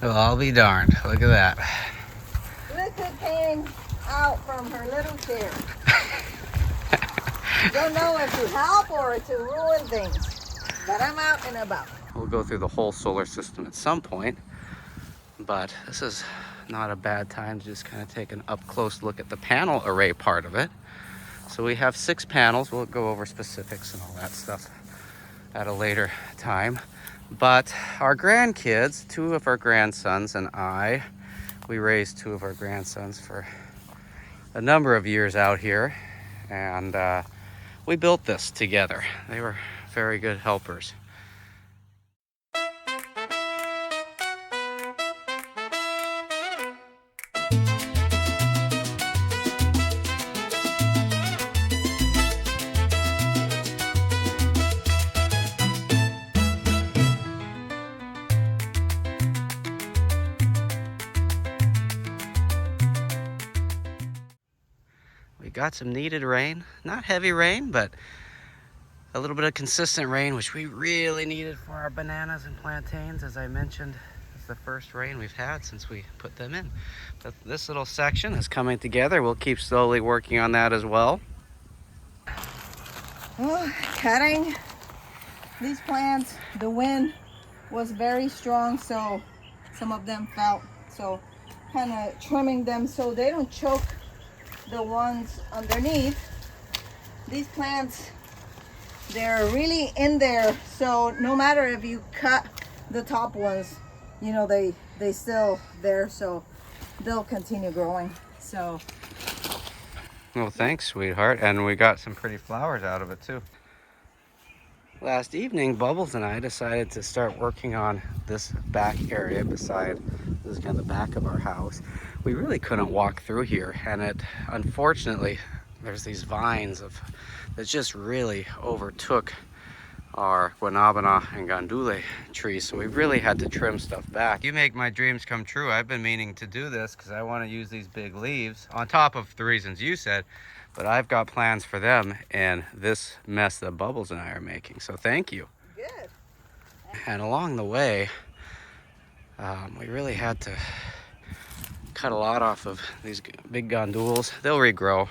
Well, I'll be darned. Look at that. Lisa came out from her little chair. Don't know if to help or to ruin things, but I'm out and about. We'll go through the whole solar system at some point, but this is not a bad time to just kind of take an up-close look at the panel array part of it. So we have 6 panels. We'll go over specifics and all that stuff at a later time. But our grandkids, 2 of our grandsons and I, we raised 2 of our grandsons for a number of years out here, and we built this together. They were very good helpers. We got some needed rain, not heavy rain, but a little bit of consistent rain, which we really needed for our bananas and plantains. As I mentioned, it's the first rain we've had since we put them in. But this little section is coming together. We'll keep slowly working on that as well. Oh, cutting these plants, the wind was very strong, so some of them fell. So kind of trimming them so they don't choke the ones underneath. These plants, they're really in there, so no matter if you cut the top ones, you know, they still there, so they'll continue growing. So Well, thanks, sweetheart. And we got some pretty flowers out of it too. Last evening, Bubbles and I decided to start working on this back area beside, this is kind of the back of our house. We really couldn't walk through here, and it, unfortunately, there's these vines that just really overtook our guanabana and gandule trees, so we really had to trim stuff back. You make my dreams come true. I've been meaning to do this because I want to use these big leaves on top of the reasons you said, but I've got plans for them in this mess that Bubbles and I are making, so thank you. good. And along the way, we really had to cut a lot off of these big gandules. They'll regrow.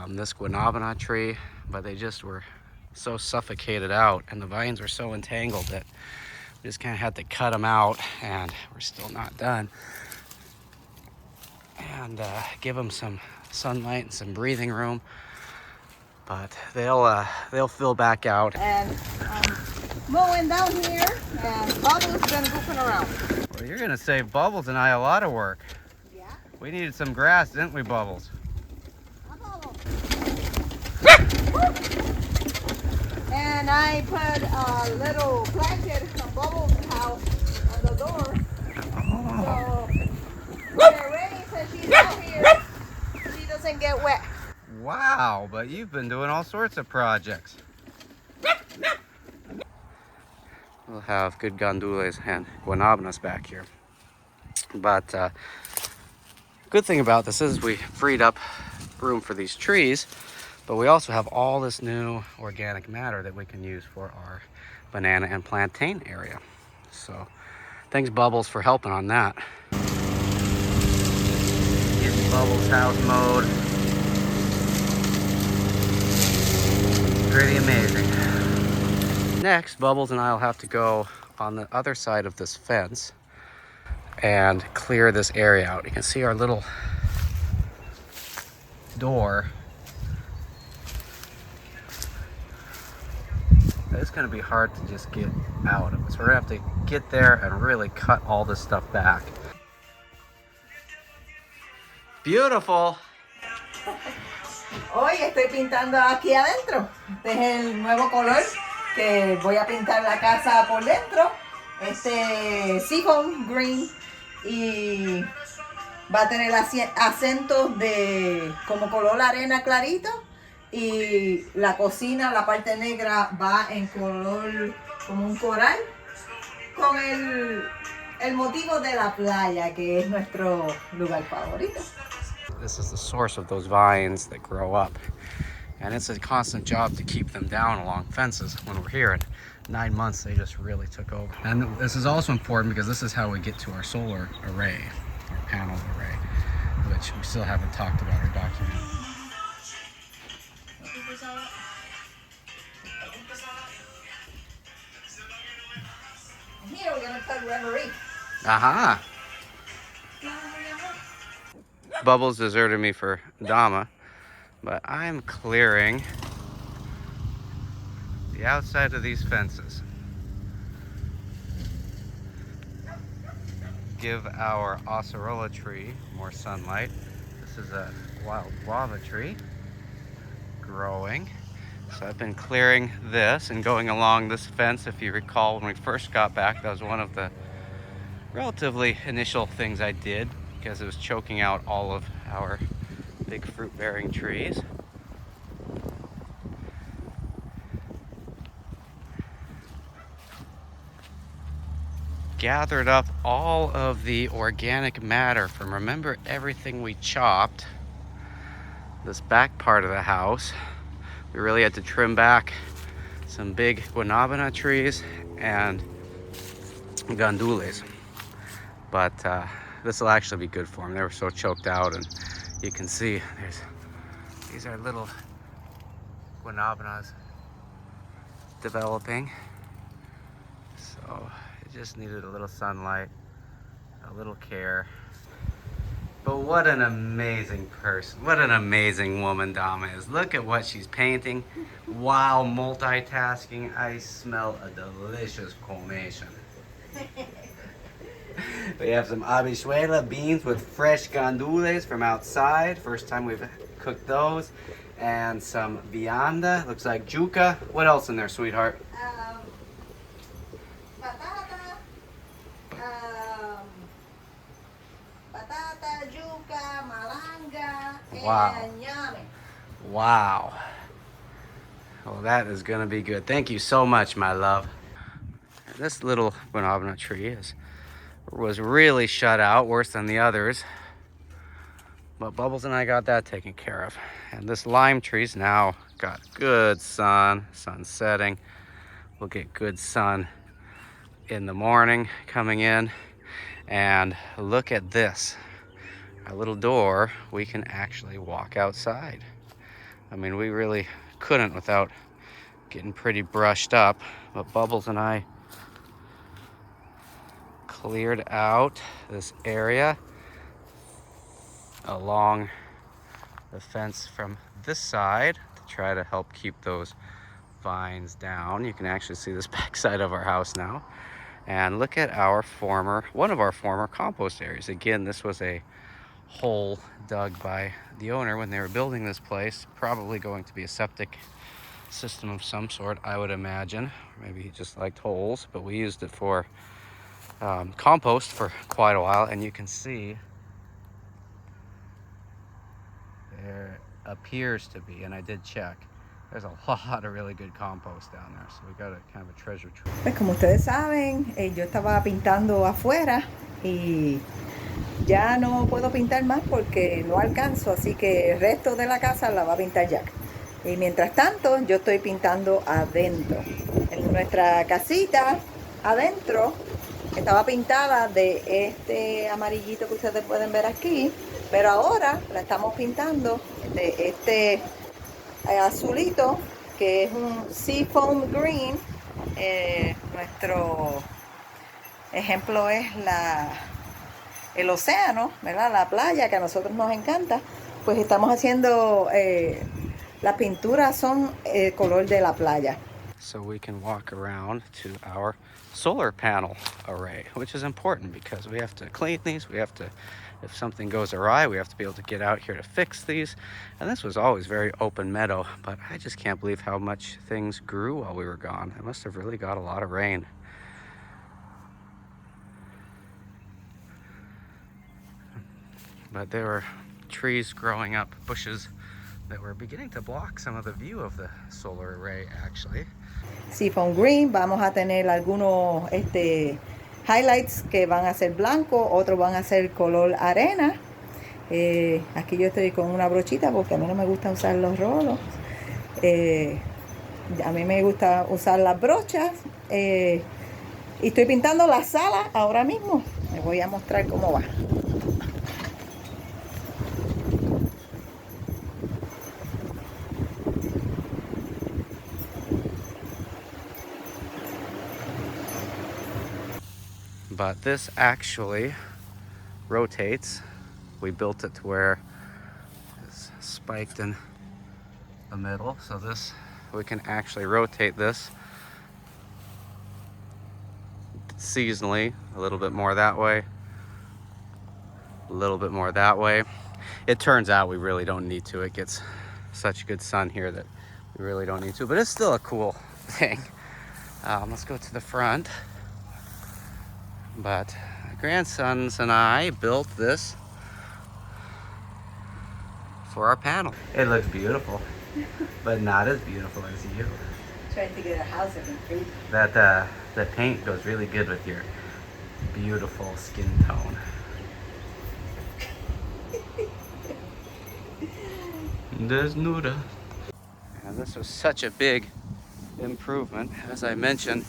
This guanabana tree, but they just were so suffocated out, and the vines were so entangled that we just kind of had to cut them out, and we're still not done. And give them some sunlight and some breathing room, but they'll fill back out. And mowing down here, and Bubbles been goofing around. Well, you're gonna save Bubbles and I a lot of work. Yeah, We needed some grass, didn't we, Bubbles? and I put a little blanket from Bubbles' house on the door. So when it rains and she's out here, she doesn't get wet. Wow, but you've been doing all sorts of projects. We'll have good gandules and guanabanas back here. But good thing about this is we freed up room for these trees, but we also have all this new organic matter that we can use for our banana and plantain area. So thanks, Bubbles, for helping on that. Getting Bubbles' house mowed. Pretty amazing. Next, Bubbles and I will have to go on the other side of this fence and clear this area out. You can see our little door. It's going to be hard to just get out of it. So we're going to have to get there and really cut all this stuff back. Beautiful. Hoy estoy pintando aquí adentro. Este es el nuevo color que voy a pintar la casa por dentro. Este siphon green, y va a tener acentos de como color arena clarito, y la cocina, la parte negra, va en color como un coral con el motivo de la playa, que es nuestro lugar favorito. This is the source of those vines that grow up, and it's a constant job to keep them down along fences when we're here. And 9 months, they just really took over. And this is also important because this is how we get to our solar array, our panel array, which we still haven't talked about or documented. Here we're gonna put reverie. Aha! Bubbles deserted me for Dama, but I'm clearing the outside of these fences. Give our acerola tree more sunlight. This is a wild guava tree growing. So I've been clearing this and going along this fence. If you recall, when we first got back, that was one of the relatively initial things I did because it was choking out all of our big fruit-bearing trees. Gathered up all of the organic matter from, remember, everything we chopped. This back part of the house, we really had to trim back some big guanabana trees and gandules. But this will actually be good for them. They were so choked out, and you can see these are little guanabanas developing. So it just needed a little sunlight, a little care. But what an amazing person, what an amazing woman Dama is. Look at what she's painting while multitasking. I smell a delicious comation. We have some habichuela beans with fresh gandules from outside. First time we've cooked those. And some vianda, looks like yuca. What else in there, sweetheart? Batata, batata, yuca, malanga, Wow. and yame. Wow. Well, that is gonna be good. Thank you so much, my love. This little guanabana tree was really shut out, worse than the others. But Bubbles and I got that taken care of. And this lime tree's now got good sun setting. We'll get good sun in the morning coming in. And look at this. Our little door, we can actually walk outside. I mean, we really couldn't without getting pretty brushed up. But Bubbles and I cleared out this area along the fence from this side to try to help keep those vines down. You can actually see this backside of our house now. And look at one of our former compost areas. Again, this was a hole dug by the owner when they were building this place. Probably going to be a septic system of some sort, I would imagine. Maybe he just liked holes, but we used it for compost for quite a while. And you can see there appears to be, and I did check, there's a lot of really good compost down there. So we got a kind of a treasure trove. Pues como ustedes saben, yo estaba pintando afuera y ya no puedo pintar más porque no alcanzo, así que el resto de la casa la va a pintar Jack. Y mientras tanto, yo estoy pintando adentro. En nuestra casita, adentro, estaba pintada de este amarillito que ustedes pueden ver aquí, pero ahora la estamos pintando de este azulito, que es un Seafoam Green. Nuestro ejemplo es el océano, ¿verdad? La playa, que a nosotros nos encanta. Pues estamos haciendo, las pinturas son el color de la playa. So we can walk around to our solar panel array, which is important because we have to clean these. If something goes awry, we have to be able to get out here to fix these. And this was always very open meadow, but I just can't believe how much things grew while we were gone. It must have really got a lot of rain. But there were trees growing up, bushes that were beginning to block some of the view of the solar array, actually. Seafoam Green, vamos a tener algunos highlights que van a ser blancos, otros van a ser color arena. Aquí yo estoy con una brochita porque a mí no me gusta usar los rolos. A mí me gusta usar las brochas Y estoy pintando la sala ahora mismo. Les voy a mostrar cómo va. But this actually rotates. We built it to where it's spiked in the middle, so this, we can actually rotate this seasonally, a little bit more that way, a little bit more that way. It turns out we really don't need to. It gets such good sun here that we really don't need to, but it's still a cool thing. Let's go to the front. But my grandsons and I built this for our panel. It looks beautiful, but not as beautiful as you. Trying to get a house in Crete. That the paint goes really good with your beautiful skin tone. Desnuda. And this was such a big improvement, as I mentioned,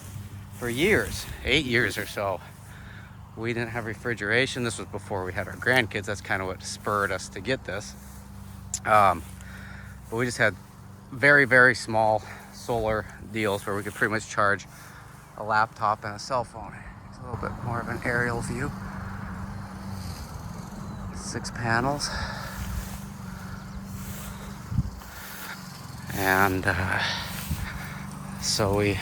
for years, 8 years or so. We didn't have refrigeration. This was before we had our grandkids. That's kind of what spurred us to get this. But we just had very, very small solar deals where we could pretty much charge a laptop and a cell phone. It's a little bit more of an aerial view. 6 panels. And so we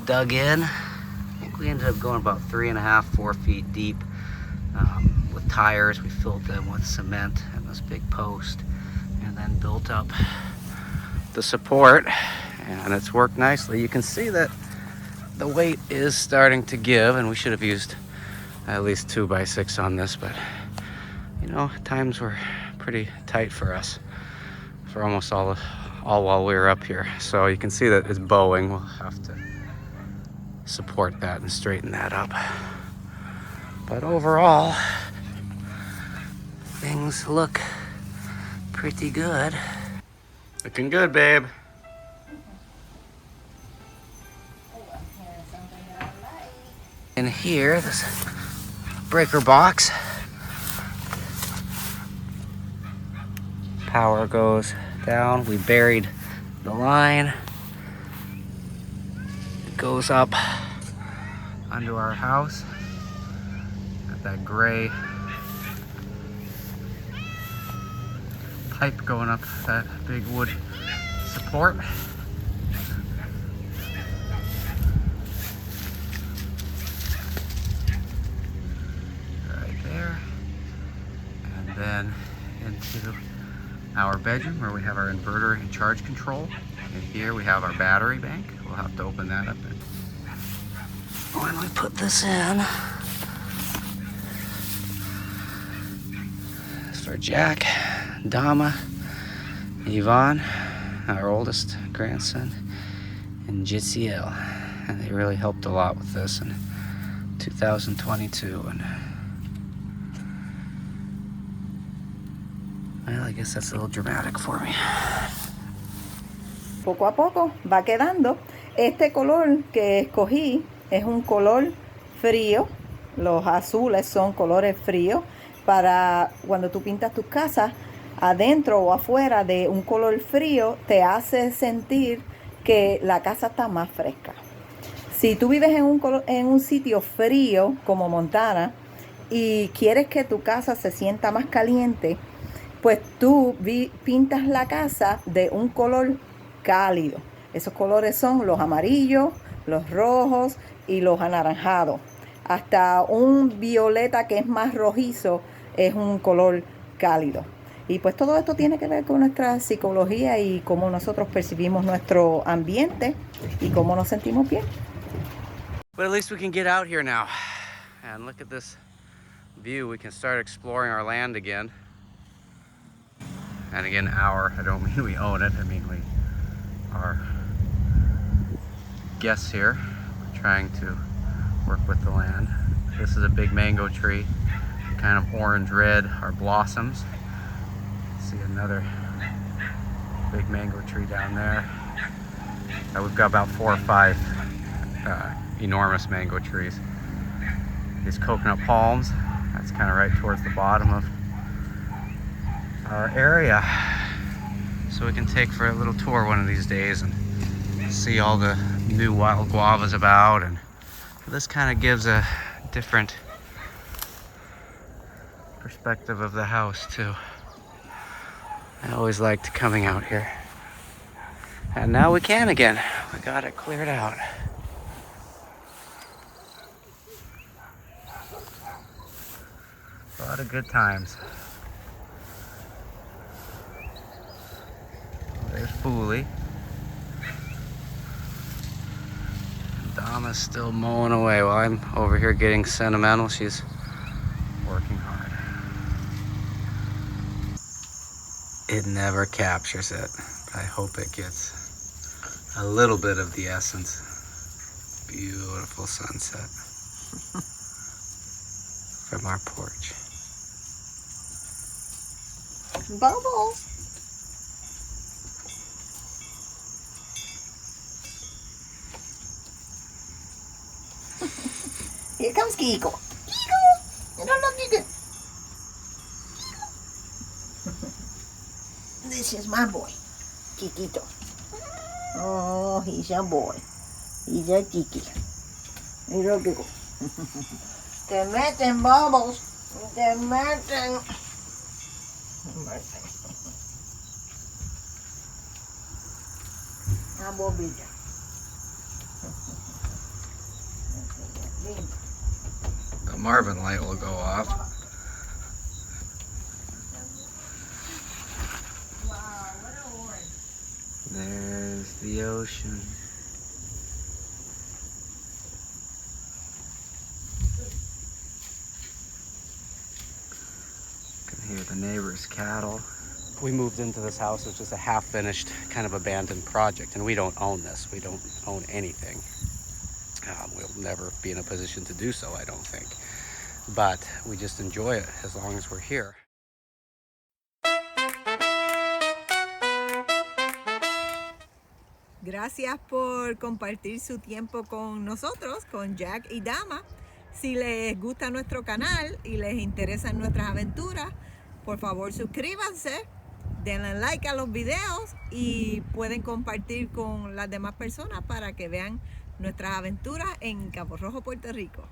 dug in. I think we ended up going about 3.5, 4 feet deep with tires. We filled them with cement and this big post, and then built up the support, and it's worked nicely. You can see that the weight is starting to give, and we should have used at least 2x6 on this, but you know, times were pretty tight for us for almost all while we were up here. So you can see that it's bowing. We'll have to support that and straighten that up. But overall, things look pretty good. Looking good, babe. In here, this breaker box, power goes down. We buried the line. It goes up under our house. Got that gray pipe going up that big wood support. Right there. And then into our bedroom where we have our inverter and charge control. And here we have our battery bank. We'll have to open that up when we put this in. It's for Jack, Dama, Yvonne, our oldest grandson, and Jitziel. And they really helped a lot with this in 2022. And well, I guess that's a little dramatic for me. Poco a poco va quedando. Este color que escogí es un color frío. Los azules son colores fríos para cuando tú pintas tus casas adentro o afuera de un color frío, te hace sentir que la casa está más fresca. Si tú vives en un sitio frío como Montana y quieres que tu casa se sienta más caliente, pues tú pintas la casa de un color cálido. Esos colores son los amarillos, los rojos y los anaranjados. Hasta un violeta que es más rojizo es un color cálido. Y pues todo esto tiene que ver con nuestra psicología y cómo nosotros percibimos nuestro ambiente y cómo nos sentimos bien. But at least we can get out here now and look at this view. We can start exploring our land again. And again, I don't mean we own it. I mean we are guests here. We're trying to work with the land. This is a big mango tree, kind of orange-red, our blossoms. See another big mango tree down there. We've got about 4 or 5 enormous mango trees. These coconut palms, that's kind of right towards the bottom of our area. So we can take for a little tour one of these days and see all the new wild guavas about. And this kind of gives a different perspective of the house too. I always liked coming out here. And now we can again. We got it cleared out. A lot of good times. There's Foolie. Dama's still mowing away while I'm over here getting sentimental. She's working hard. It never captures it. I hope it gets a little bit of the essence. Beautiful sunset from our porch. Bubbles. Here comes Kiko. Kiko! No, no, Kiko. This is my boy, Kikito. Oh, he's a boy. He's a Kiki. Mira, Kiko. Te meten, Bubbles. Te meten. Una bobilla. The Marvin light will go off. Wow, what a orange. There's the ocean. Can hear the neighbor's cattle. We moved into this house. It's just a half-finished, kind of abandoned project, and we don't own this. We don't own anything. We'll never be in a position to do so, I don't think. But we just enjoy it as long as we're here. Gracias por compartir su tiempo con nosotros, con Jack y Dama. Si les gusta nuestro canal y les interesan nuestras aventuras, por favor suscríbanse, denle like a los videos y pueden compartir con las demás personas para que vean nuestras aventuras en Cabo Rojo, Puerto Rico.